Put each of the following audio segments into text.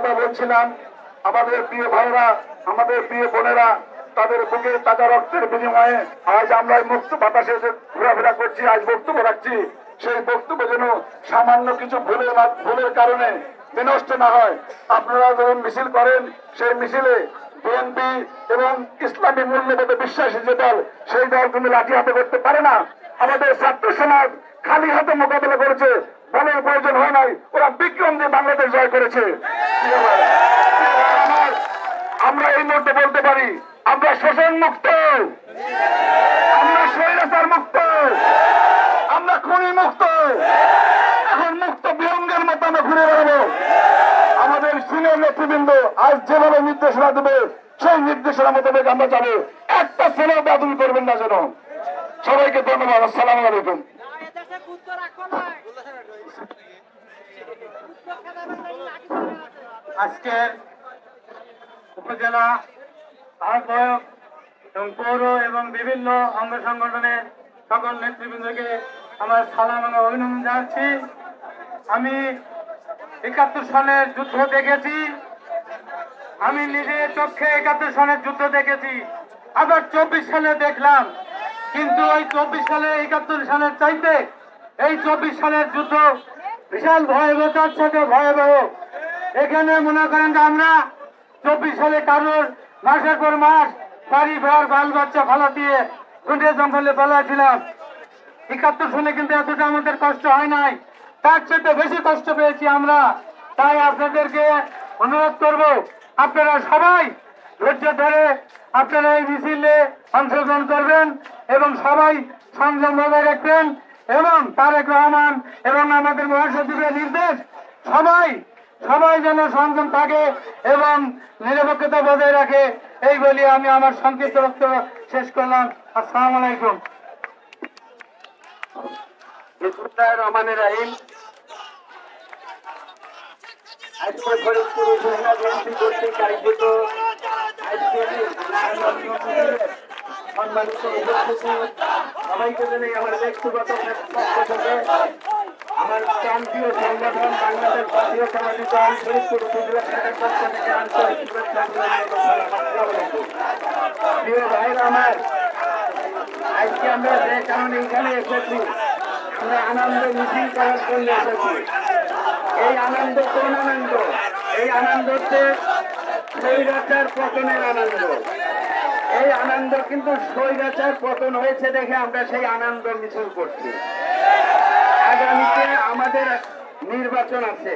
কথা বলছিলাম, আমাদের প্রিয় ভাইরা, আমাদের প্রিয় বোনেরা, তাদের বুকে তাজা রক্তের বিনিময়ে আজ আমরা মুক্ত বাতাসে ঘোরাফেরা করছি, আজ বক্তব্য রাখছি। সেই বক্তব্য যেন সামান্য কিছু ভুলের কারণে বিনষ্ট না হয়। আপনারা যখন মিছিল করেন, সেই মিছিলে বিএনপি এবং ইসলামী মূল্যবোধে বিশ্বাসী যে দল, সেই দল কিন্তু লাঠি হাতে করতে পারে না। আমাদের ছাত্র সমাজ খালি হাতে মোকাবেলা করেছে, বলের প্রয়োজন হয় নাই, ওরা বিক্রম দিয়ে বাংলাদেশ জয় করেছে। আমরা এই মুহূর্তে বলতে পারি, আমরা শোষণ মুক্ত, আমরা স্বৈরাচার মুক্ত, আমরা খুনি মুক্ত, এখন মুক্ত বিহঙ্গের মতো আমরা ঘুরে বেড়াবো। আমাদের সিনিয়র নেতৃবৃন্দ আজ যেভাবে নির্দেশনা দেবে, সেই নির্দেশনা মোতাবেক আমরা যাবো। একটা ছেলেও বাদুল করবেন না যেন। সবাইকে ধন্যবাদ। আসসালামু আলাইকুম। আজকের উপজেলা আহ্বায়ক এবং পৌর এবং বিভিন্ন অঙ্গ সংগঠনের সকল নেতৃবৃন্দকে আমার সালাম এবং অভিনন্দন জানাচ্ছি। আমি ৭১ সনের যুদ্ধ দেখেছি, আমি নিজে চোখে ৭১ সনের যুদ্ধ দেখেছি, আবার ২৪ সালে দেখলাম। কিন্তু ওই ২৪ সালে ৭১ সালের চাইতে এই ২৪ সালের যুদ্ধ বিশাল ভয়াবহতার সাথে ভয়াবহ। এখানে মনে করেন যে আমরা ২৪ সালে কারোর মাসের পর মাস বাড়ি ঘর বাল বাচ্চা ফালা দিয়ে খুঁটে জঙ্গলে পালাছিলাম। ৭১ সালে কিন্তু এতটা আমাদের কষ্ট হয় নাই, তার চেয়ে বেশি কষ্ট পেয়েছি আমরা। তাই আপনাদেরকে অনুরোধ করব, আপনারা সবাই ধৈর্য ধরে আপনারা এই মিছিলে অংশগ্রহণ করবেন এবং সবাই সংযম বজায় রাখবেন এবং তারেক রহমান এবং আমাদের মহাসচিবের নির্দেশ সবাই যেন সংযম থাকে এবং নিরপেক্ষতা বজায় রাখে, এই বলি আমি আমার সংক্ষিপ্ত বক্তব্য শেষ করলাম। আসসালামু আলাইকুম। বিসমিল্লাহির রহমানির রহিম। আজকে ফরিদপুর উপজেলা বিএনপি কর্তৃক আয়োজিত সম্মানিত উপস্থিতি, সবাইকে জানাই আমার ব্যক্তিগত পক্ষ থেকে আমার প্রান্তীয় সংগঠন বাংলাদেশ জাতীয়তাবাদী দল ফরিদপুর উপজেলা শাখার পক্ষ থেকে আন্তরিক শুভেচ্ছা। প্রিয় ভাইরা আমার, আজকে আমরা যে কারণে এখানে এসেছি, আমরা আনন্দ মিছিল করার জন্য এসেছি। এই আনন্দ কোন আনন্দ? এই আনন্দ হচ্ছে স্বৈরাচার পতনের আনন্দ। এই আনন্দ কিন্তু স্বৈরাচার পতন হয়েছে দেখে আমরা সেই আনন্দ মিছিল করছি। আগামীতে আমাদের নির্বাচন আছে,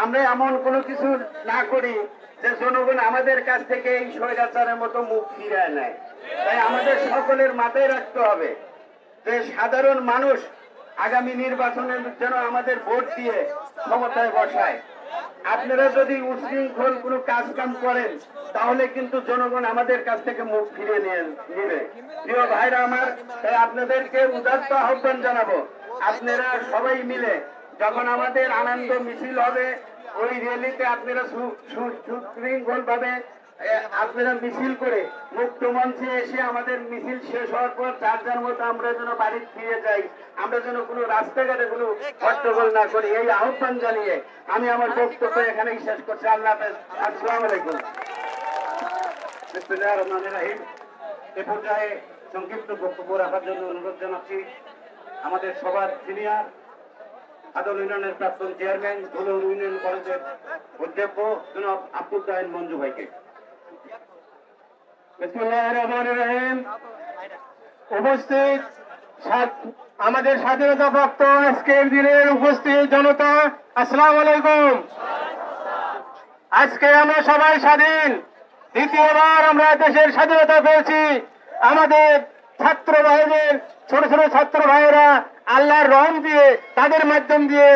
আমরা এমন কোনো কিছু না করি যে জনগণ আমাদের কাছ থেকে এই স্বৈরাচারের মতো মুখ ফিরায় নেয়। তাই আমাদের সকলের মাথায় রাখতে হবে যে সাধারণ মানুষ আগামী নির্বাচনের যেন আমাদের ভোট দিয়ে ক্ষমতায় বসায়। আপনারা যদি উশৃঙ্খল কোনো কাজ কাম করেন তাহলে কিন্তু জনগণ আমাদের কাছ থেকে মুখ ফিরে নিবে। প্রিয় ভাইরা আমার, তাই আপনাদেরকে উদাত্ত আহ্বান জানাবো, আপনারা সবাই মিলে যখন আমাদের আনন্দ মিছিল হবে, ওই র্যালিতে আপনারা সুশৃঙ্খল ভাবে আপনারা মিছিল করে মুক্ত মঞ্চে এসে আমাদের মিছিল শেষ হওয়ার পর যার যার মতো আমরা যেন বাড়ি ফিরে যাই, আমরা যেন কোনো রাস্তাঘাটে কোনো হট্টগোল না করি, এই আহ্বান জানিয়ে আমি আমার বক্তব্য এখানেই শেষ করছি। আল্লাহ হাফেজ। আসসালামু আলাইকুম। বিসমিল্লাহির রহমানির রহিম। এ পর্যায়ে সংক্ষিপ্ত বক্তব্য রাখার জন্য অনুরোধ জানাচ্ছি আমাদের সবার সিনিয়র আদল ইউনিয়নের প্রাক্তন চেয়ারম্যান, ধুলুর ইউনিয়ন কলেজের অধ্যক্ষ জনাব আব্দুল জাহিদ মঞ্জু ভাইকে। বিসমিল্লাহির রহমানির রহিম। উপস্থিত আমাদের স্বাধীনতা প্রাপ্ত আজকের দিনের উপস্থিত জনতা, আসসালামু আলাইকুম। আজকে আমরা সবাই স্বাধীন, দ্বিতীয়বার আমরা দেশের স্বাধীনতা পেয়েছি। আমাদের ছাত্র ভাইদের, ছোট ছোট ছাত্র ভাইয়েরা আল্লাহর রহম দিয়ে, তাদের মাধ্যম দিয়ে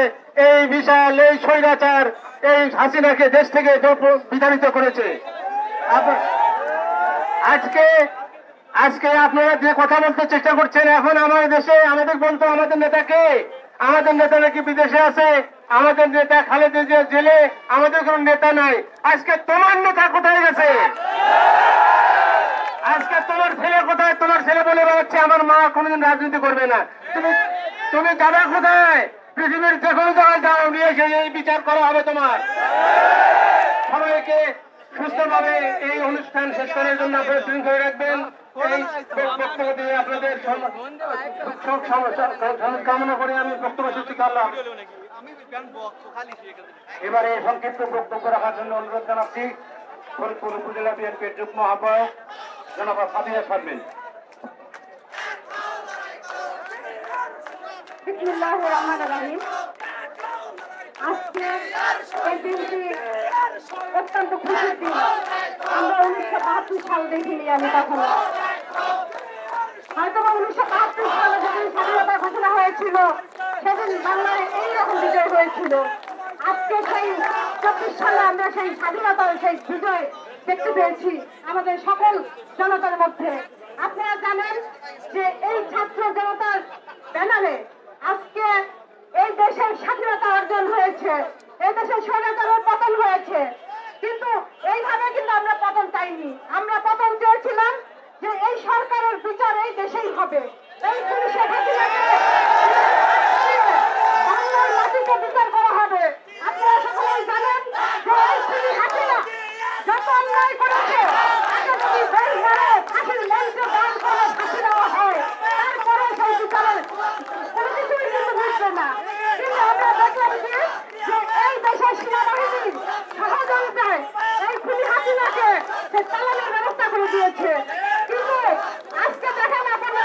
এই বিশাল এই স্বৈরাচার এই হাসিনাকে দেশ থেকে বিতাড়িত করেছে। আজকে আপনারা যে কথা বলতে চেষ্টা করছেন, এখন আমাদের দেশে আমাদের বলতো আমাদের নেতাকে, আমাদের নেতা নাকি বিদেশে আছে, আমাদের নেতা খালেদা জিয়া জেলে, আমাদের কোন নেতা নাই। আজকে তোমার নেতা কোথায় গেছে? আজকে তোমার ছেলে কোথায়? তোমার ছেলে বলে বেড়াচ্ছে আমার মা কোনোদিন রাজনীতি করবে না। তুমি যাবে কোথায়? পৃথিবীর যে কোনো জায়গায় যাও, নিয়ে এসে এই বিচার করা হবে তোমার। সবাইকে সুস্থভাবে এই অনুষ্ঠান শেষ করার জন্য আপনারা শৃঙ্খলা রাখবেন। এই বক্তব্য দিয়ে আপনাদের কামনা করে আমি বক্তব্য শেষ করলাম। এবারে সংক্ষিপ্ত বক্তব্য রাখার জন্য অনুরোধ জানাচ্ছি ফরিদপুর উপজেলা বিএনপির যুগ্ম আহ্বায়ক জনাব ফাতিহা শারমিন। বিসমিল্লাহির রহমানির রহিম। আজকে এই দিনটি অত্যন্ত খুশির দিন। আমরা 1972 সাল দেখিনি আমি কখনো। হয়তো 1972 সালে যেদিন স্বাধীনতা ঘোষণা হয়েছিল সেদিন বাংলায় এইরকম বিজয় হয়েছিল। আজকে সেই 24 সালে আমরা সেই স্বাধীনতার সেই বিজয় দেখতে পেয়েছি আমাদের সকল জনতার মধ্যে। আপনারা জানেন যে এই ছাত্র জনতার ব্যানারে আজকে এই দেশের স্বাধীনতা অর্জন হয়েছে, এই দেশের স্বৈরাচারের পতন হয়েছে। কিন্তু এইভাবে কিন্তু আমরা পতন চাইনি। আমরা পতন চেয়েছিলাম যে এই সরকারের বিচার এই দেশেই হবে। এই শেখ হাসিনাকে বাংলার মাটিকে বিচার করা হবে। আপনারা সকলেই জানেন যে এই শেখ হাসিনা যত অন্যায় করেছে তাকে যদি বেশ মারে ফাঁসির মঞ্চে দান করে ফাঁসি দেওয়া হয়, তারপরে সেই বিচারের কোনো কিছুই কিন্তু বুঝবে না। কিন্তু আমরা দেখলাম যে এই দেশের সেনাবাহিনীর সহযোগিতায় এই খুনি হাসিনাকে সে চালানোর ব্যবস্থা করে দিয়েছে। কিন্তু আজকে দেখেন আপনারা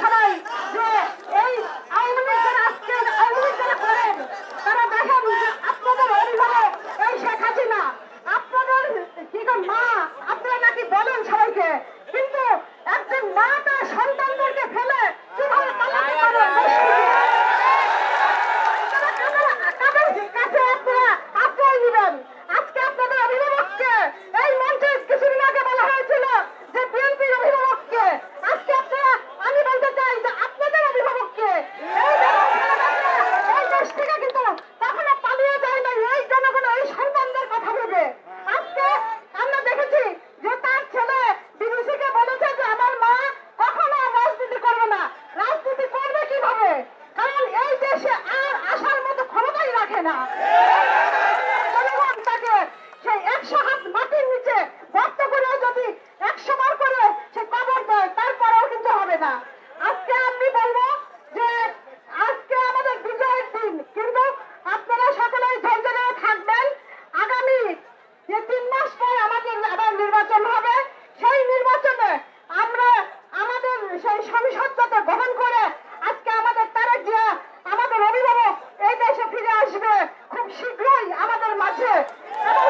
সবাই যে এই আওয়ামী লীগ যারা আজকে আওয়ামী লীগ যারা করেন তারা দেখেন যে আপনাদের অভিভাবক এই শেখ হাসিনা, আপনাদের কি মা আপনারা নাকি বলেন সবাইকে, কিন্তু একজন মা তার সন্তানদেরকে ফেলে কিভাবে পালাতে পারে? কাছে আপনারা আশ্রয় দিবেন। আজকে আপনাদের অভিভাবককে এই মঞ্চে কিছুদিন আগে বলা হয়েছিল যে বিএনপির অভিভাবককে, আজকে আপনারা আমি বলতে চাই যে আপনাদের অভিভাবককে এই দেশ থেকে কিন্তু কখনো পালিয়ে যায় না এই জনগণ এই সন্তানদের কথা ভেবে। আজকে আমরা দেখেছি যে তার ছেলে বিবিসিকে বলেছে যে আমার মা কখনো রাজনীতি করবে না। রাজনীতি করবে কিভাবে? কারণ এই দেশে আর আসার মতো ক্ষমতাই রাখে না। জনগণ তাকে সেই 100 হাত মাটির নিচে গর্ত করে যদি 100 বার করে সে কবর দেয় তারপরেও কিন্তু হবে না। আজকে আমি বলবো যে আজকে আমাদের বিজয়ের দিন, কিন্তু আপনারা সকলেই ধৈর্য ধরে থাকবেন। আগামী যে 3 মাস পর আমাদের আবার নির্বাচন হবে, সেই নির্বাচনে আমরা আমাদের সেই সংসদকে গ্রহণ করে আজকে আমাদের তারেক জিয়া আমাদের অভিভাবক এই দেশে ফিরে আসবে খুব শীঘ্রই আমাদের মাঝে। এবং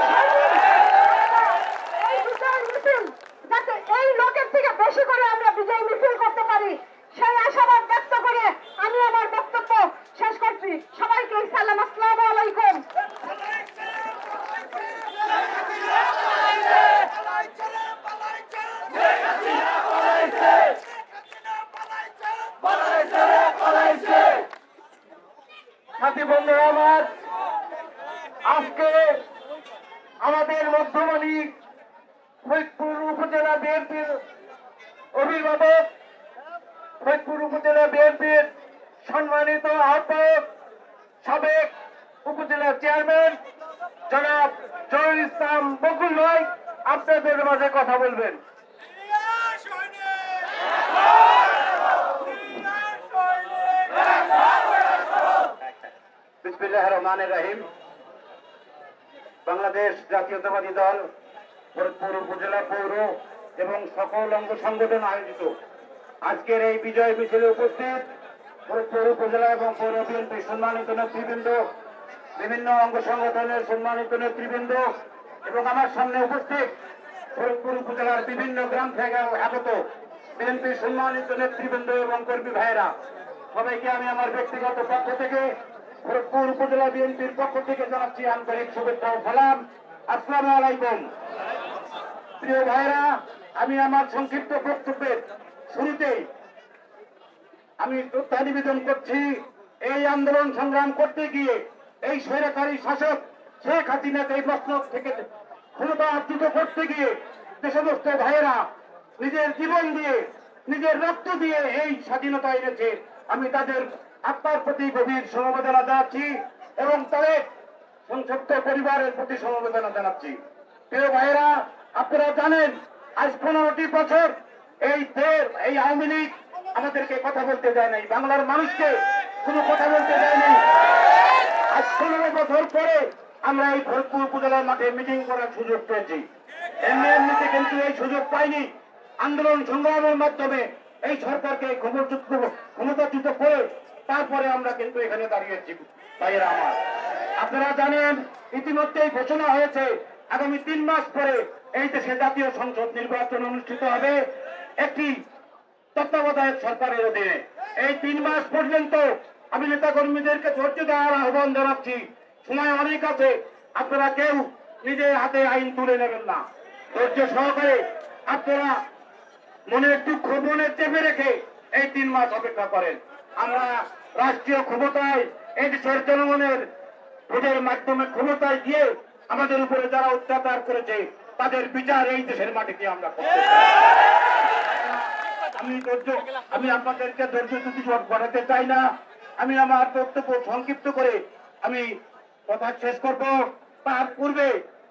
এই বিজয় মিছিল যাতে এই লোকের থেকে বেশি করে আমরা বিজয় মিছিল করতে পারি সেই আশাবাদ ব্যক্ত করে আমি আমার বক্তব্য শেষ করছি। সবাইকে সালাম, আসসালামু আলাইকুম। সাথী বন্ধুরা আমার, আজকে আমাদের মধ্যমণি ফরিদপুর উপজেলা বিএনপির অভিভাবক, ফরিদপুর উপজেলা বিএনপির সম্মানিত আহ্বায়ক, সাবেক উপজেলা চেয়ারম্যান জনাব জহিরুল ইসলাম বকুল ভাই আপনাদের মাঝে কথা বলবেন। বিসমিল্লাহির রহমানির রহিম। বাংলাদেশ জাতীয়তাবাদী দল ফরিদপুর উপজেলা পৌর এবং সকল অঙ্গ সংগঠন আয়োজিত আজকের এই বিজয় মিছিলে উপস্থিত ফরিদপুর উপজেলা এবং পৌর বিএনপির সম্মানিত নেতৃবৃন্দ, বিভিন্ন অঙ্গ সংগঠনের সম্মানিত নেতৃবৃন্দ এবং আমার সামনে উপস্থিত ফরিদপুর উপজেলার বিভিন্ন গ্রাম থেকে আগত বিএনপির সম্মানিত নেতৃবৃন্দ এবং কর্মী ভাইয়েরা, সবাইকে আমি আমার ব্যক্তিগত পক্ষ থেকে ফরিদপুর উপজেলা বিএনপির পক্ষ থেকে জানাচ্ছি আন্তরিক শুভেচ্ছা ও সালাম। আসসালামু আলাইকুম। প্রিয় ভাইরা, আমি আমার সংক্ষিপ্ত বক্তব্যের শুরুতেই আমি শ্রদ্ধা নিবেদন করছি। এই আন্দোলন সংগ্রাম করতে গিয়ে এই স্বৈরাচারী শাসক শেখ হাসিনাকে এই মসনদ থেকে ক্ষমতাচ্যুত করতে গিয়ে যে সমস্ত ভাইয়েরা নিজের জীবন দিয়ে নিজের রক্ত দিয়ে এই স্বাধীনতা এনেছে, আমি তাদের আত্মার প্রতি গভীর সমবেদনা জানাচ্ছি এবং তাদের সংক্ষিপ্ত পরিবারের প্রতি সমবেদনা জানাচ্ছি। প্রিয় ভাইয়েরা, আপনারা জানেন আজ 15টি বছর এই আওয়ামী লীগ আমাদেরকে কথা বলতে দেয় নাই, বাংলার মানুষকে কোনো কথা বলতে দেয় নাই। আজ 15 বছর পরে আমরা এই ফরিদপুর উপজেলার মাঠে মিটিং করার সুযোগ পেয়েছি। এমনিতে কিন্তু এই সুযোগ পাইনি। আন্দোলন সংগ্রামের মাধ্যমে এই সরকারকে ক্ষমতাচ্যুত করে তারপরে আমরা কিন্তু এখানে দাঁড়িয়েছি। ভাইয়েরা আমার, আপনারা জানেন ইতিমধ্যেই ঘোষণা হয়েছে আগামী 3 মাস পরে এই দেশে জাতীয় সংসদ নির্বাচন অনুষ্ঠিত হবে একটি তত্ত্বাবধায়ক সরকারের অধীনে। এই 3 মাস পর্যন্ত আমি নেতা কর্মীদেরকে ধৈর্য দেওয়ার আহ্বান জানাচ্ছি। সময় অনেক আছে, আপনারা কেউ নিজের হাতে আইন তুলে নেবেন না। ধৈর্য সহকারে আপনারা মনের দুঃখ মনে চেপে রেখে এই 3 মাস অপেক্ষা করেন। আমরা রাষ্ট্রীয় ক্ষমতায় এই দেশের জনগণের ভোটের মাধ্যমে ক্ষমতায় দিয়ে আমাদের উপরে যারা অত্যাচার করেছে তাদের বিচার এই দেশের মাটিতে আমরা করতে আমি আপনাদেরকে ধৈর্য যদি বাড়াতে চাই না। আমি আমার বক্তব্য সংক্ষিপ্ত করে আমি কথা শেষ করব। তার পূর্বে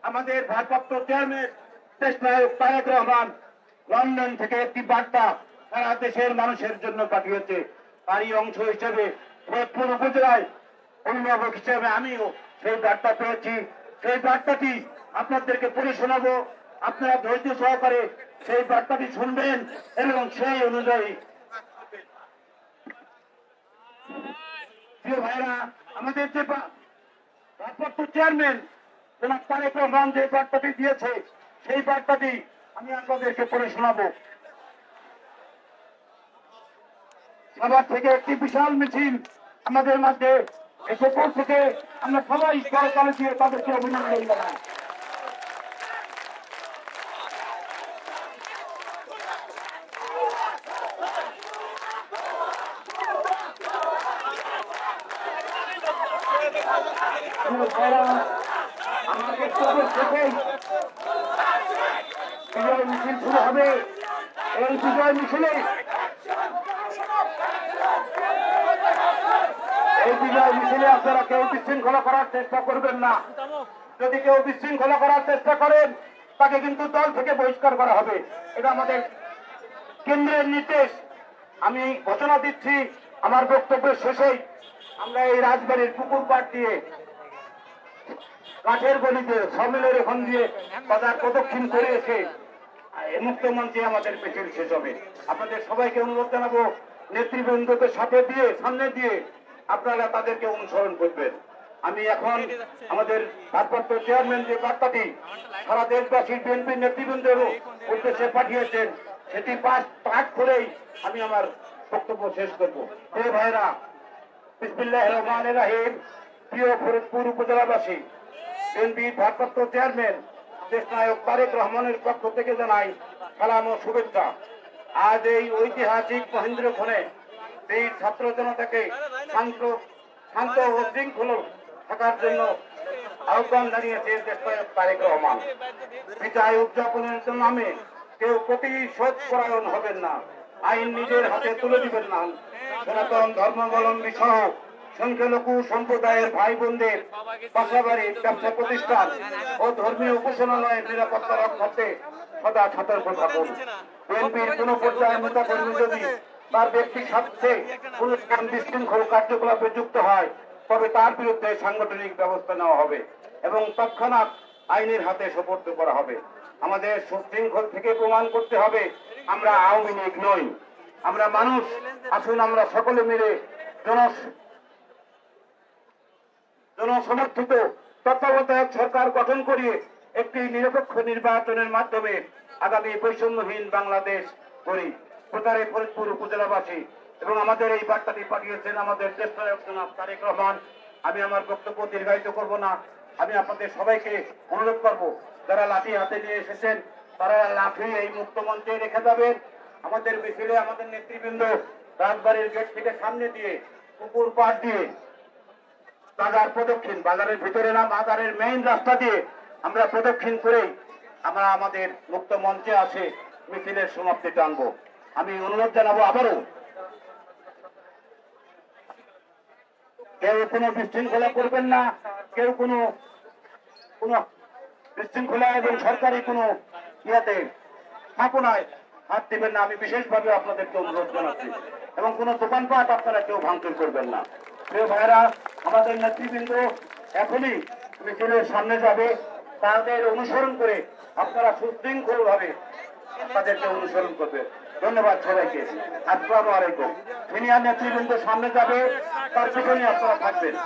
আমাদের ভারপ্রাপ্ত চেয়ারম্যান দেশ নায়ক তারেক রহমান লন্ডন থেকে একটি বার্তা সারা দেশের মানুষের জন্য পাঠিয়েছে। তারই অংশ হিসেবে ফরিদপুর উপজেলায় অভিভাবক হিসেবে আমিও সেই বার্তা পেয়েছি। সেই বার্তাটি আপনাদেরকে পড়ে শোনাবো। আপনারা ধৈর্য সহকারে সেই বার্তাটি শুনবেন এবং সেই অনুযায়ী প্রিয় ভাইরা, আমাদের যে ভারপ্রাপ্ত চেয়ারম্যান জনাব তারেক রহমান যে বার্তাটি দিয়েছে সেই বার্তাটি আমি আপনাদেরকে পড়ে শোনাবো। সবার থেকে একটি বিশাল মিছিল আমাদের মধ্যে এসে পৌঁছেছে। আমরা সবাই করতালি দিয়ে তাদেরকে অভিনন্দন জানাই। আমার বক্তব্যের থেকেই বিজয় মিছিল শুরু হবে। এই বিজয় মিছিলে আপনারা কেউ বিশৃঙ্খলা করার চেষ্টা করবেন না। যদি কেউ বিশৃঙ্খলা করার চেষ্টা করেন তাকে কিন্তু দল থেকে বহিষ্কার করা হবে। এটা আমাদের কেন্দ্রের নির্দেশ। আমি ঘোষণা দিচ্ছি আমার বক্তব্যের শেষেই আমরা এই রাজবাড়ির পুকুর পাড় দিয়ে কাঠের গলিতে সমিলের এখন দিয়ে বাজার প্রদক্ষিণ করে এসে মুক্ত মঞ্চে আমাদের মিছিল শেষ হবে। আপনাদের সবাইকে অনুরোধ জানাবো নেতৃবৃন্দকে সামনে দিয়ে আপনারা তাদেরকে অনুসরণ করবেন। আমি এখন আমাদের ভারপ্রাপ্ত চেয়ারম্যান যে বার্তাটি সারা দেশবাসী বিএনপি নেতৃবৃন্দের উদ্দেশ্যে পাঠিয়েছেন সেটি পাঠ করেই আমি আমার বক্তব্য শেষ করবো। প্রিয় ভাইরা, বিসমিল্লাহির রহমানির রহিম। প্রিয় ফরিদপুর উপজেলাবাসী, বিএনপির ভারপ্রাপ্ত চেয়ারম্যান দেশ নায়ক তারেক রহমানের পক্ষ থেকে জানাই সালাম ও শুভেচ্ছা। আজ এই ঐতিহাসিক মহেন্দ্রক্ষণে এই ছাত্র জনতাকে শান্ত ও শৃঙ্খল থাকার জন্য আহ্বান জানিয়েছে দেশ নায়ক তারেক রহমান। বিজয় উদযাপনের নামে কেউ প্রতিশোধ পরায়ণ হবেন না, আইন নিজের হাতে তুলে দিবেন না। সনাতন ধর্মাবলম্বী সহ সংখ্যালঘু সম্প্রদায়ের ভাই বোনদের বাসাবাড়ি, ব্যবসা প্রতিষ্ঠান ও ধর্মীয় উপাসনালয়ের নিরাপত্তা রক্ষার্থে সদা সতর্ক থাকুন। বিএনপির কোন পর্যায়ে নেতাকর্মী যদি তার ব্যক্তির স্বার্থে কোন বিশৃঙ্খল কার্যকলাপে যুক্ত হয় তবে তার বিরুদ্ধে সাংগঠনিক ব্যবস্থা নেওয়া হবে এবং তৎক্ষণাৎ আইনের হাতে সোপর্দ করা হবে। আমাদের সুশৃঙ্খল থেকে প্রমাণ করতে হবে আমরা আওয়ামী লীগ নই, আমরা মানুষ। আসুন আমরা সকলে মিলে জনসমর্থিত তত্ত্বাবধায়ক সরকার গঠন করিয়ে একটি নিরপেক্ষ নির্বাচনের মাধ্যমে আগামী বৈষম্যহীন বাংলাদেশ করি। প্রচারে ফরিদপুর উপজেলাবাসী এবং আমাদের এই বার্তাটি পাঠিয়েছেন আমাদের দেশ নায়ক জনাব তারেক রহমান। আমি আমার বক্তব্য দীর্ঘায়িত করব না। আমি আপনাদের সবাইকে অনুরোধ করব, যারা লাঠি হাতে নিয়ে এসেছেন তারা লাঠি এই মুক্ত মঞ্চে রেখে যাবেন। আমাদের মিছিলে আমাদের নেতৃবৃন্দ রাজবাড়ির গেট থেকে সামনে দিয়ে পুকুর পাড় দিয়ে বাজার প্রদক্ষিণ, বাজারের ভিতরে না বাজারের মেইন রাস্তা দিয়ে আমরা প্রদক্ষিণ করেই আমরা আমাদের মুক্ত মঞ্চে আসে মিছিলের সমাপ্তি টানবো। আমি অনুরোধ জানাবো আবারও কেউ কোনো বিশৃঙ্খলা করবেন না, কেউ কোনো বিশৃঙ্খলা এবং সরকারি কোনো ইয়াতে স্থাপনায় হাত দিবেন না। আমি বিশেষভাবে আপনাদেরকে অনুরোধ জানাচ্ছি এবং কোনো দোকানপাট আপনারা কেউ ভাঙচুর করবেন না। প্রিয় ভাইরা, আমাদের নেতৃবৃন্দ এখনই মিছিলের সামনে যাবে, তাদের অনুসরণ করে আপনারা সুশৃঙ্খল ভাবে তাদেরকে অনুসরণ করবে। ধন্যবাদ সবাইকে। আসসালামু আলাইকুম। সিনিয়র নেতৃবৃন্দ সামনে যাবে, তার পিছনে আপনারা থাকবেন।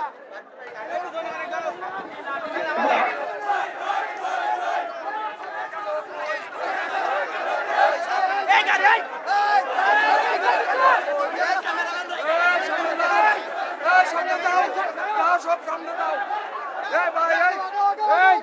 সব সামনে দাও ভাই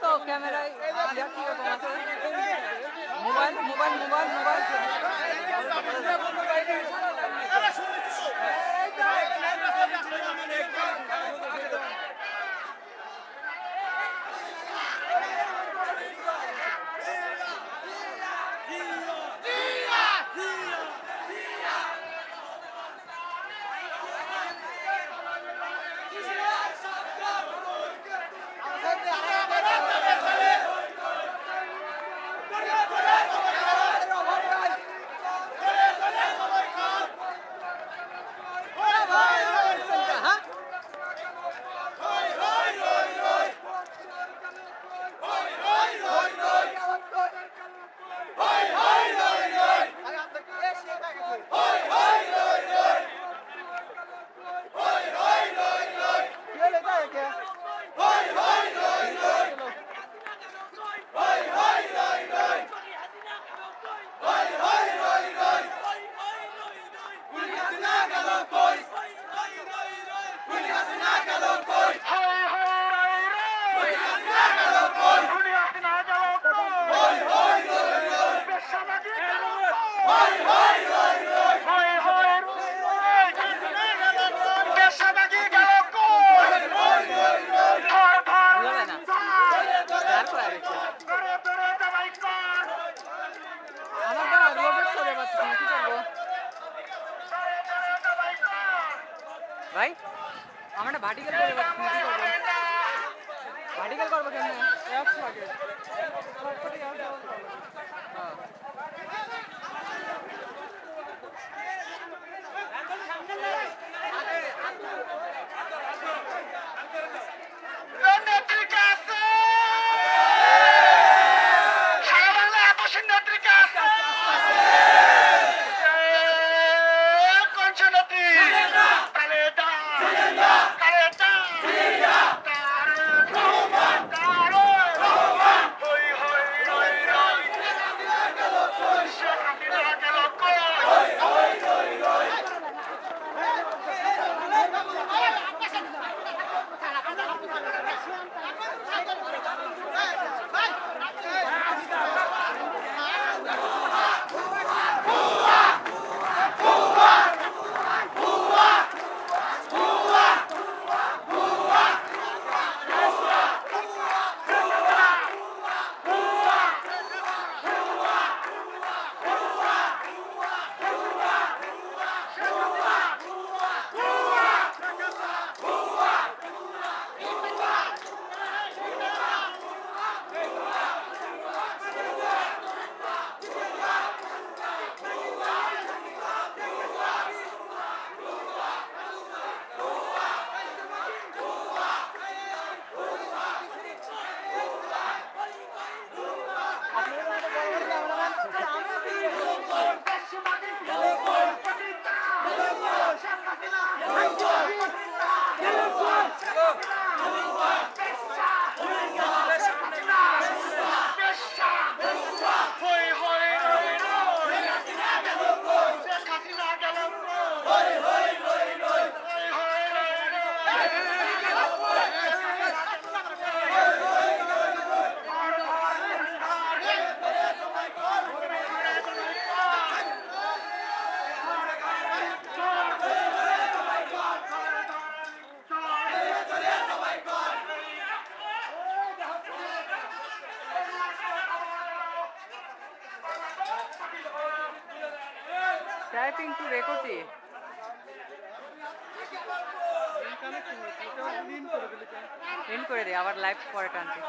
তো ক্যামেরায় মোবাইল মোবাইল মোবাইল মোবাইল ভাই আমরা ভার্টিক্যাল করে ভার্টিক্যাল করবো কেমন অ্যাপস লাগে টাইপিং টু রেকর্ডি এন্ড করে দে আবার লাইভ পরে টানতে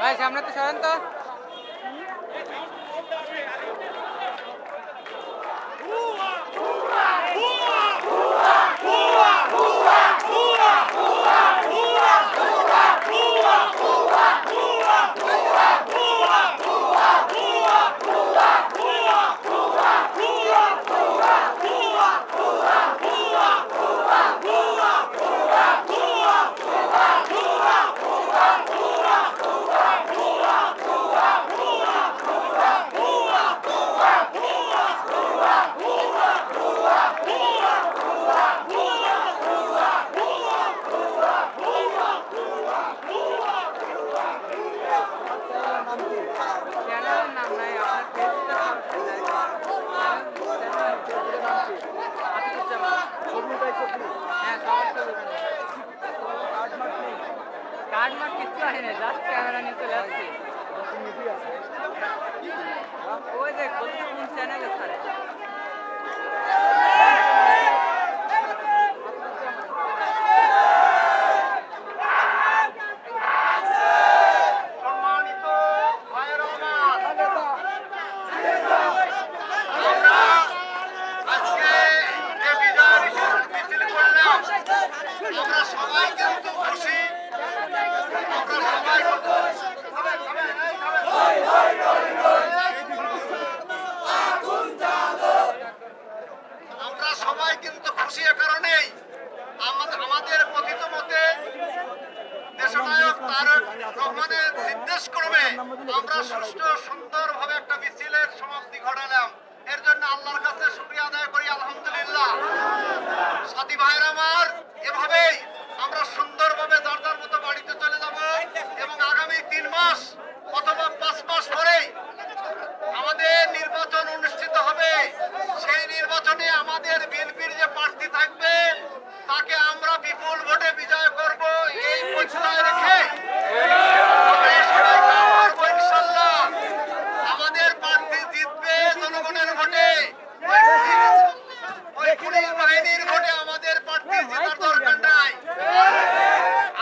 ভাই সামনে তো সরেন তো। চ্যানেলের নাম নাই কার্ড মার্ক কিচ্ছু আসেনি, জাস্ট ক্যামেরা নিয়ে চলে আসছি। ওই দেখ কোন চ্যানেলে ছাড়ে। সবাই কিন্তু খুশি এ কারণেই আমাদের কথিত মতে দেশনায়ক তারেক রহমানের নির্দেশ ক্রমে আমরা সুষ্ঠু সুন্দরভাবে একটা মিছিলের সমাপ্তি ঘটালাম। এর জন্য আল্লাহর কাছে শুকরিয়া আদায় করি, আলহামদুলিল্লাহ। সাথী ভাইরা আমার, এভাবেই আমরা সুন্দরভাবে যার যার মতো বাড়িতে চলে যাব এবং আগামী 3 মাস অথবা 5 মাস পরেই আমাদের নির্বাচন অনুষ্ঠিত হবে। সেই নির্বাচনে আমাদের বিএনপির যে প্রার্থী থাকবে তাকে আমরা বিপুল ভোটে বিজয় করব, এই প্রত্যয় রেখে ইনশাআল্লাহ আমাদের প্রার্থী জিতবে জনগণের ভোটে। ওই পুলিশ বাহিনীর ভোটে আমাদের প্রার্থী জেতার দরকার নাই।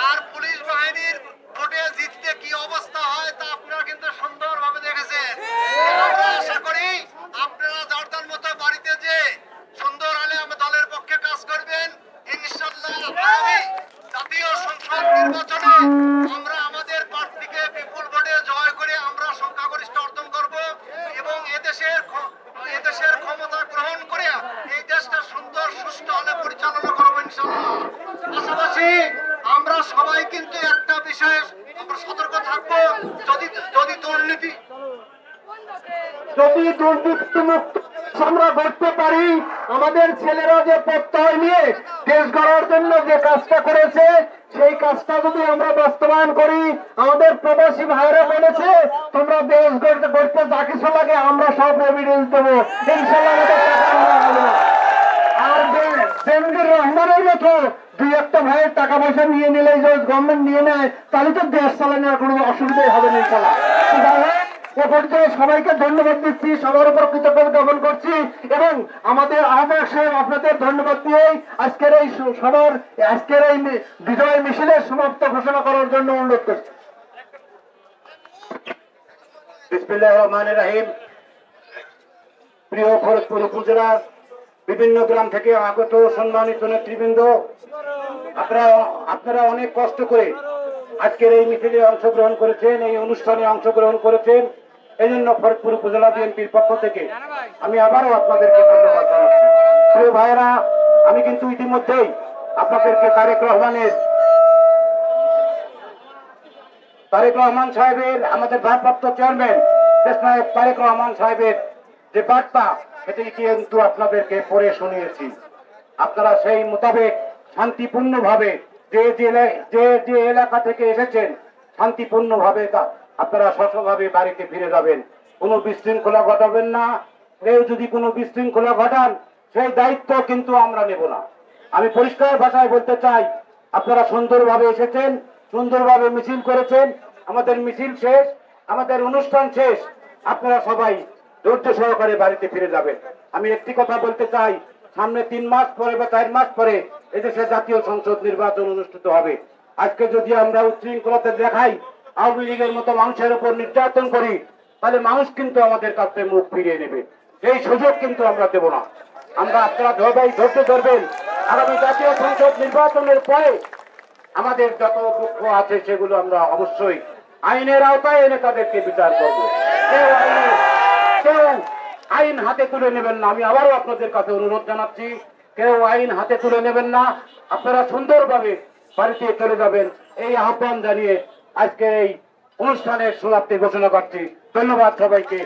আর পুলিশ বাহিনীর ভোটে জিততে কি অবস্থা হয় তা আপনারা কিন্তু সুন্দরভাবে দেখেছেন। আমরা আশা করি আপনারা যার যার মতো বাড়িতে যে সুন্দর আলে দলের পক্ষে কাজ পাশাপাশি আমরা সবাই কিন্তু একটা বিষয়ে আমরা সতর্ক থাকবো, যদি দুর্নীতিমুক্ত আমরা করতে পারি, আমাদের ছেলেরা যে প্রত্যয় নিয়ে দেশ গড়ার জন্য যে কাজটা করেছে সেই কাজটা যদি আমরা বাস্তবায়ন করি, আমাদের প্রবাসী ভাইরা বলেছে তোমরা দেশ গড়তে যা কিছু লাগে আমরা সব এভিডেন্স দেবো, ইনশাল্লাহ আমাদের টাকা আমরা হবে না। আর জেমজুর রহমানের মতো দুই একটা ভাইয়ের টাকা পয়সা নিয়ে নিলে যদি গভর্নমেন্ট নিয়ে নেয় তাহলে তো দেশ চালানোর কোনো অসুবিধাই হবে না ইনশাল্লাহ। এ পর্যায়ে সবাইকে ধন্যবাদ দিচ্ছি, সবার উপর কৃতজ্ঞতা জ্ঞাপন করছি এবং আমাদের আহ্বায়ক সাহেব আপনাদের ধন্যবাদ দিয়েই আজকের এই সবার আজকের এই বিজয় মিছিলের সমাপ্ত ঘোষণা করার জন্য অনুরোধ করছি। বিসমিল্লাহির রহমানির রহিম। প্রিয় ফরিদপুর উপজেলার বিভিন্ন গ্রাম থেকে আগত সম্মানিত নেতৃবৃন্দ, আপনারা অনেক কষ্ট করে আজকের এই মিছিলে অংশগ্রহণ করেছেন, এই অনুষ্ঠানে অংশগ্রহণ করেছেন, এই জন্য ফরিদপুর উপজেলা বিএনপির পক্ষ থেকে আমি আবারও আপনাদেরকে ধন্যবাদ জানাচ্ছি। প্রিয় ভাইয়েরা, আমি কিন্তু ইতিমধ্যেই আপনাদেরকে তারেক রহমান সাহেবের, আমাদের ভারপ্রাপ্ত চেয়ারম্যান দেশনায়ক তারেক রহমান সাহেবের যে বার্তা সেটি কিন্তু আপনাদেরকে পড়ে শুনিয়েছি। আপনারা সেই মোতাবেক শান্তিপূর্ণভাবে যে যে এলাকা থেকে এসেছেন শান্তিপূর্ণভাবে আপনারা সফলভাবে বাড়িতে ফিরে যাবেন, কোনো বিশৃঙ্খলা ঘটাবেন না। কেউ যদি কোনো বিশৃঙ্খলা ঘটান সেই দায়িত্ব কিন্তু আমরা নেব না। আমি পরিষ্কার ভাষায় বলতে চাই, আপনারা সুন্দরভাবে এসেছেন, সুন্দরভাবে মিছিল করেছেন, আমাদের মিছিল শেষ, আমাদের অনুষ্ঠান শেষ, আপনারা সবাই ধৈর্য সহকারে বাড়িতে ফিরে যাবেন। আমি একটি কথা বলতে চাই, সামনে 3 মাস পরে বা 4 মাস পরে এদেশে জাতীয় সংসদ নির্বাচন অনুষ্ঠিত হবে। আজকে যদি আমরা উচ্ছৃঙ্খলতা দেখাই, আওয়ামী লীগের মতো মানুষের উপর নির্যাতন করি, তাহলে মানুষ কিন্তু আমাদের কাছে মুখ ফিরিয়ে নেবে। এই সুযোগ কিন্তু আমরা দেব না। আপনারা ধৈর্য ধরবেন। আগামী জাতীয় সংসদ নির্বাচনের পরে আমাদের যত দুঃখ আছে সেগুলো আমরা অবশ্যই আইনের আওতায় এনে তাদেরকে বিচার করবো। কেউ আইন হাতে তুলে নেবেন না। আমি আবারও আপনাদের কাছে অনুরোধ জানাচ্ছি, কেউ আইন হাতে তুলে নেবেন না। আপনারা সুন্দরভাবে বাড়িতে চলে যাবেন, এই আহ্বান জানিয়ে আজকে এই অনুষ্ঠানের সমাপ্তি ঘোষণা করছি। ধন্যবাদ সবাইকে।